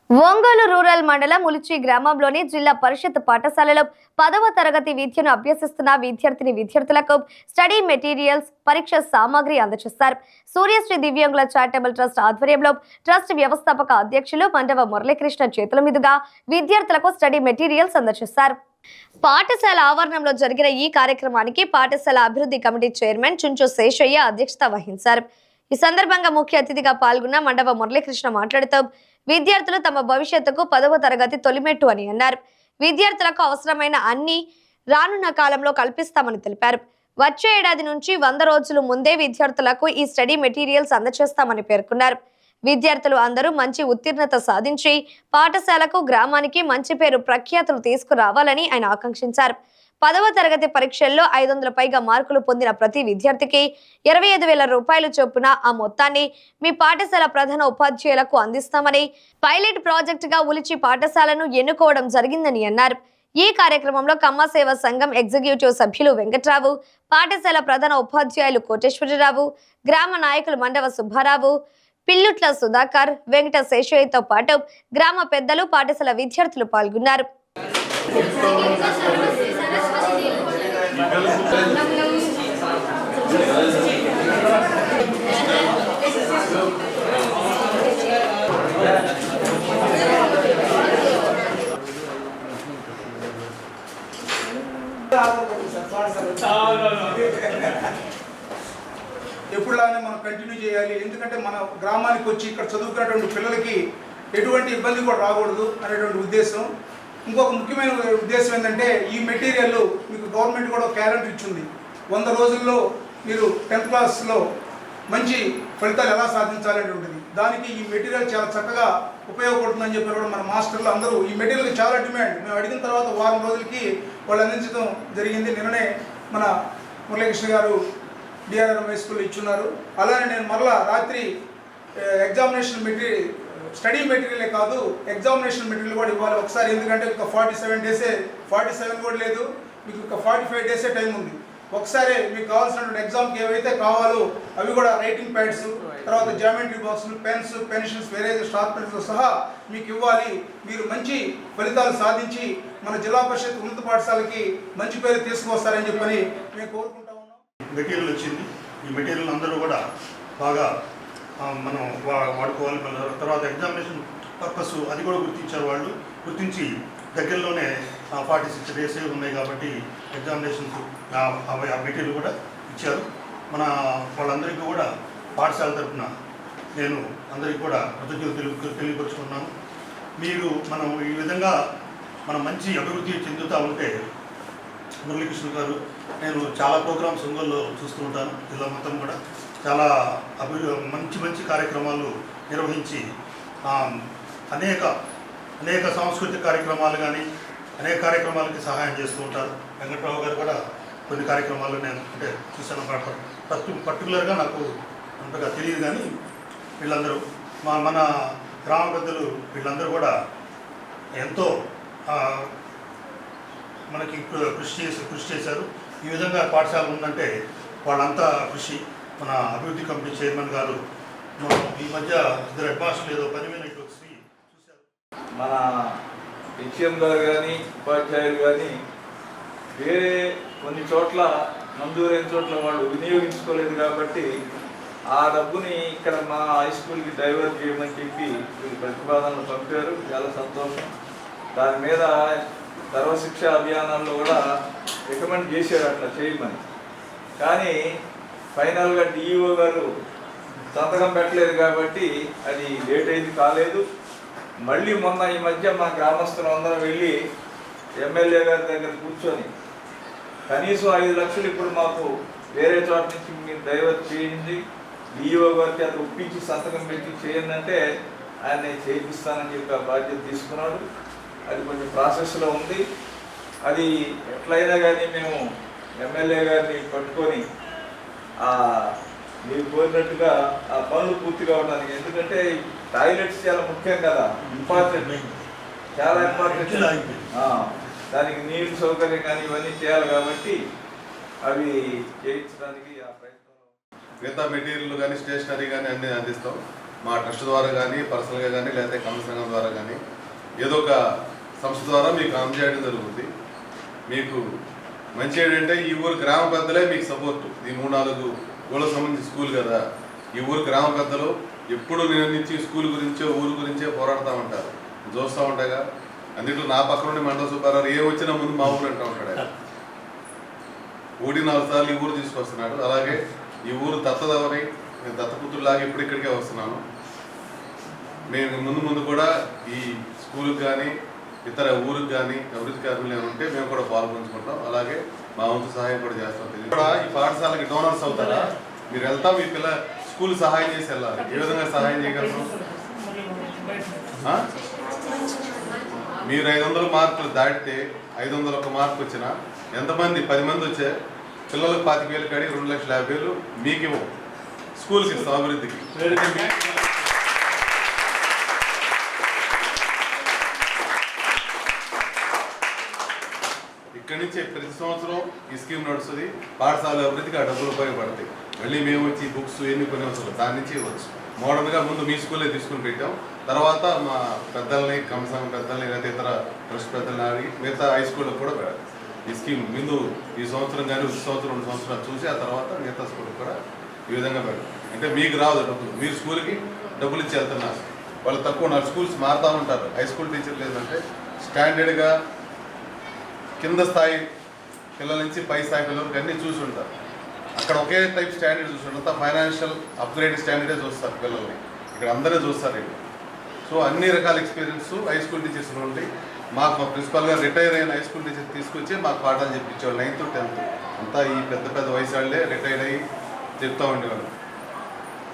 Ongole rural మండలం ఉలిచి గ్రామంలోని జిల్లా పరిషత్ పాఠశాలలో 10వ తరగతి విద్యను అభ్యసిస్తున్న విద్యార్థులకు స్టడీ మెటీరియల్స్, పరీక్ష సామాగ్రి అందజేశారు. సూర్యశ్రీ దివ్యాంగుల చారిటబుల్ ట్రస్ట్ ఆధ్వర్యంలో ట్రస్ట్ వ్యవస్థాపక అధ్యక్షులు మండవ మురళీకృష్ణ చేతుల మీదుగా విద్యార్థులకు స్టడీ మెటీరియల్స్ అందజేశారు. పాఠశాల ఆవరణంలో జరిగిన ఈ కార్యక్రమానికి పాఠశాల అభివృద్ధి కమిటీ చైర్మన్ చుంచు శేషయ్య అధ్యక్షత వహించారు. ఈ సందర్భంగా ముఖ్య అతిథిగా పాల్గొన్న మండవ మురళీకృష్ణ మాట్లాడుతూ విద్యార్థులు తమ భవిష్యత్తుకు 10వ తరగతి తొలిమెట్టు అని అన్నారు. విద్యార్థులకు అవసరమైన అన్ని రానున్న కాలంలో కల్పిస్తామని తెలిపారు. వచ్చే ఏడాది నుంచి 100 రోజుల ముందే విద్యార్థులకు ఈ స్టడీ మెటీరియల్స్ అందజేస్తామని పేర్కొన్నారు. విద్యార్థులు అందరూ మంచి ఉత్తీర్ణత సాధించి పాఠశాలకు, గ్రామానికి మంచి పేరు ప్రఖ్యాతులు తీసుకురావాలని ఆయన ఆకాంక్షించారు. 10వ తరగతి పరీక్షల్లో 500 పైగా మార్కులు పొందిన ప్రతి విద్యార్థికి 25,000 రూపాయలు చొప్పున ఆ మొత్తాన్ని మీ పాఠశాల ప్రధాన ఉపాధ్యాయులకు అందిస్తామని, పైలట్ ప్రాజెక్టుగా ఉలిచి పాఠశాలను ఎన్నుకోవడం జరిగిందని అన్నారు. ఈ కార్యక్రమంలో కమ్మ సేవా సంఘం ఎగ్జిక్యూటివ్ సభ్యులు వెంకట్రావు, పాఠశాల ప్రధాన ఉపాధ్యాయులు కోటేశ్వరరావు, గ్రామ నాయకులు మండవ సుబ్బారావు, పిల్లుట్ల సుధాకర్, వెంకట శేషయ్యతో పాటు గ్రామ పెద్దలు, పాఠశాల విద్యార్థులు పాల్గొన్నారు. ఎప్పుడులానే మనం కంటిన్యూ చేయాలి. ఎందుకంటే మన గ్రామానికి వచ్చి ఇక్కడ చదువుకున్నటువంటి పిల్లలకి ఎటువంటి ఇబ్బంది కూడా రాకూడదు అనేటువంటి ఉద్దేశం. ఇంకొక ముఖ్యమైన ఉద్దేశం ఏంటంటే, ఈ మెటీరియల్ మీకు గవర్నమెంట్ కూడా క్యాలెండర్ ఇచ్చింది. 100 రోజుల్లో మీరు 10th క్లాస్లో మంచి ఫలితాలు ఎలా సాధించాలనేటువంటిది. దానికి ఈ మెటీరియల్ చాలా చక్కగా ఉపయోగపడుతుందని చెప్పి కూడా మన మాస్టర్లు అందరూ ఈ మెటీరియల్కి చాలా డిమాండ్. మేము అడిగిన తర్వాత వారం రోజులకి వాళ్ళు అందించడం జరిగింది. నిన్ననే మన మురళీకృష్ణ గారు డిఆర్ఆర్ హై స్కూల్లో ఇచ్చున్నారు. అలానే నేను మరలా రాత్రి ఎగ్జామినేషన్ మెటీరియల్, స్టడీ మెటీరియలే కాదు ఎగ్జామినేషన్ మెటీరియల్ కూడా ఇవ్వాలి ఒకసారి. ఎందుకంటే ఒక 47 డేసే, 47 కూడా లేదు, మీకు ఒక 45 డేసే టైం ఉంది. ఒకసారి మీకు కావాల్సినటువంటి ఎగ్జామ్కి ఏవైతే కావాలో అవి కూడా రైటింగ్ ప్యాడ్స్, తర్వాత జామెట్రీ బాక్సులు, పెన్స్, పెన్సిల్స్, వేరే షార్ప్నర్స్తో సహా మీకు ఇవ్వాలి. మీరు మంచి ఫలితాలు సాధించి మన జిల్లా పరిషత్ ఉన్నత పాఠశాలకి మంచి పేరు తీసుకువస్తారని చెప్పని మేము కోరుకుంటా ఉన్నాం. మెటీరియల్ వచ్చింది. ఈ మెటీరియల్ అందరూ కూడా బాగా మనం వాడుకోవాలి. తర్వాత ఎగ్జామినేషన్ పర్పస్ అది కూడా గుర్తించారు వాళ్ళు. గుర్తించి దగ్గరలోనే 46 డేస్ ఉన్నాయి కాబట్టి ఎగ్జామినేషన్స్ ఆ మెటీరియల్ కూడా ఇచ్చారు. మన వాళ్ళందరికీ కూడా పాఠశాల తరఫున నేను అందరికీ కూడా కృతజ్ఞతలు తెలియపరుచుకున్నాను. మనం ఈ విధంగా మనం మంచి అభివృద్ధి చెందుతూ ఉంటే, మురళీకృష్ణ గారు, నేను చాలా ప్రోగ్రామ్స్ ఒంగోలులో చూస్తూ ఉంటాను. జిల్లా మొత్తం కూడా చాలా మంచి కార్యక్రమాలు నిర్వహించి అనేక సాంస్కృతిక కార్యక్రమాలు కానీ అనేక కార్యక్రమాలకి సహాయం చేస్తూ ఉంటారు. వెంకట్రావు గారు కూడా కొన్ని కార్యక్రమాలు నేను చూశాను. పర్టికులర్గా నాకు అంతగా తెలియదు, కానీ వీళ్ళందరూ మన గ్రామ పెద్దలు వీళ్ళందరూ కూడా ఎంతో మనకి కృషి చేశారు. ఈ విధంగా పాఠశాల ఉందంటే వాళ్ళంతా కృషి. మన అభివృద్ధి కమిటీ చైర్మన్ గారు ఈ మధ్య 2 హెడ్ మాస్టర్లు ఏదో 10 మినిట్లు వచ్చి చూశారు. మన హెచ్ఎం గారు కానీ ఉపాధ్యాయులు కానీ వేరే కొన్ని చోట్ల మంజూరైన చోట్ల వాళ్ళు వినియోగించుకోలేదు కాబట్టి ఆ డబ్బుని ఇక్కడ మా హై స్కూల్కి డైవర్ట్ చేయమని చెప్పి వీళ్ళు ప్రతిపాదనలు పంపారు. చాలా సంతోషం. దాని మీద సర్వశిక్ష అభియానాల్లో కూడా రికమెండ్ చేశారు అట్లా చేయమని. కానీ ఫైనల్గా డిఈఓ గారు సంతకం పెట్టలేదు కాబట్టి అది లేట్ అయింది, కాలేదు. మళ్ళీ మొన్న ఈ మధ్య మా గ్రామస్తులు అందరం వెళ్ళి ఎమ్మెల్యే గారి దగ్గర కూర్చొని కనీసం 5 లక్షలు ఇప్పుడు మాకు వేరే చోట నుంచి మీరు డైవర్ట్ చేయింది, డిఈఓ గారికి అది ఒప్పించి సంతకం పెట్టి చేయండి అంటే ఆయన చేయిస్తానని చెప్పి ఆ బాధ్యత తీసుకున్నాడు. అది కొంచెం ప్రాసెస్లో ఉంది. అది ఎట్లయినా కానీ మేము ఎమ్మెల్యే గారిని పట్టుకొని మీరు కోరినట్టుగా ఆ పనులు పూర్తి కావడానికి, ఎందుకంటే టాయిలెట్స్ చాలా ముఖ్యం కదా, ఇంపార్టెంట్, చాలా ఇంపార్టెంట్. దానికి నీళ్ళు సౌకర్యం కానీ ఇవన్నీ చేయాలి కాబట్టి అవి చేయించడానికి ఆ ప్రయత్నం. మిగతా మెటీరియల్ కానీ స్టేషనరీ కానీ అన్నీ అందిస్తాం. మా ట్రస్ట్ ద్వారా కానీ పర్సనల్గా కానీ లేకపోతే కమిటీ సంఘం ద్వారా కానీ ఏదో ఒక సంస్థ ద్వారా మీకు అందజేయడం జరుగుతుంది. మీకు మంచి ఏంటంటే ఈ ఊరు గ్రామ పెద్దలే మీకు సపోర్ట్. ఈ 3-4 ఊళ్ళకు సంబంధించి స్కూల్ కదా, ఈ ఊరు గ్రామ పెద్దలు ఎప్పుడు నిర్ణయించి స్కూల్ గురించో ఊరు గురించే పోరాడుతూ ఉంటారు, చూస్తూ ఉంటాగా. అందులో నా పక్కన నుండి మండల సుబ్బారావు ఏ వచ్చినా ముందు మా ఊరు అంటూ ఉంటాడు. ఆయన 4 సార్లు ఈ ఊరు తీసుకొస్తున్నాడు. అలాగే ఈ ఊరు దత్తదవని నేను దత్తపుత్రులాగా ఇప్పుడు ఇక్కడికే వస్తున్నాను. మేము ముందు కూడా ఈ స్కూల్కి కానీ ఇతర ఊరికి కానీ అభివృద్ధి కార్యక్రమాలు ఉంటే మేము కూడా పాల్గొంచుకుంటాం. అలాగే మా వంతు సహాయం కూడా చేస్తాం. కూడా ఈ పాఠశాలకి డోనర్స్ అవుతారా? మీరు వెళ్తాం, మీ పిల్ల స్కూల్ సహాయం చేసి వెళ్ళాలి. ఏ విధంగా సహాయం చేయగలరు? మీరు 500 మార్కులు దాటితే 501 మార్కు వచ్చినా ఎంతమంది 10 మంది వచ్చే పిల్లలకు 25,000 కాడి 2,50,000 మీకు ఇవ్వం, స్కూల్కి ఇస్తాం అభివృద్ధికి. ఇక్కడి నుంచి ప్రతి సంవత్సరం ఈ స్కీమ్ నడుస్తుంది. పాఠశాల అభివృద్ధికి ఆ డబ్బులు ఉపయోగపడతాయి. మళ్ళీ మేము వచ్చి బుక్స్ ఎన్ని కొన్ని అవసరం దాని నుంచి ఇవ్వచ్చు. మోడర్న్గా ముందు మీ స్కూల్లో తీసుకుని పెట్టాం. తర్వాత మా పెద్దల్ని కంసం పెద్దల్ని లేదా ఇతర ట్రస్ట్ పెద్దల్ని అడిగి మిగతా హై స్కూల్లో కూడా పెట్టాలి. ఈ స్కీమ్ ముందు ఈ సంవత్సరం కానీ 1 సంవత్సరం 2 సంవత్సరాలు చూసి ఆ తర్వాత మిగతా స్కూల్కి కూడా ఈ విధంగా పెట్టాలి. అంటే మీకు రాదు డబ్బులు, మీరు స్కూల్కి డబ్బులు ఇచ్చి వెళ్తున్నారు. వాళ్ళు తక్కువ 4 స్కూల్స్ మారుతూ ఉంటారు. హై స్కూల్ టీచర్ లేదంటే స్టాండర్డ్గా కింద స్థాయి పిల్లల నుంచి పై స్థాయి పిల్లలకి అన్నీ చూసి ఉంటారు. అక్కడ ఒకే టైప్ స్టాండర్డ్ చూసి ఉంటారు. ఫైనాన్షియల్ అప్గ్రేడ్ స్టాండర్డే చూస్తారు పిల్లల్ని, ఇక్కడ అందరే చూస్తారు ఇది. సో అన్ని రకాల ఎక్స్పీరియన్స్ హై స్కూల్ టీచర్స్ నుండి మాకు మా ప్రిన్సిపల్గా రిటైర్ అయిన హై స్కూల్ టీచర్ తీసుకొచ్చి మాకు పాఠాలు చెప్పించేవాళ్ళు. 9th 10th అంతా ఈ పెద్ద వయసు వాళ్ళే రిటైర్ అయ్యి చెప్తూ ఉండేవాళ్ళు.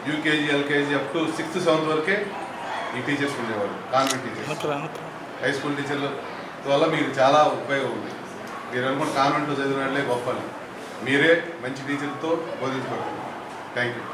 UKG LKG up to 6th 7th వరకే ఈ టీచర్స్ ఉండేవాళ్ళు, కాన్వెంట్ టీచర్స్. హై స్కూల్ టీచర్ల వల్ల మీకు చాలా ఉపయోగం ఉంది. మీరు అనుకున్న కాన్వెంట్లో చదివిన వాళ్ళే గొప్పలు. మీరే మంచి టీచర్తో బోధించబడుతుంది. Thank you.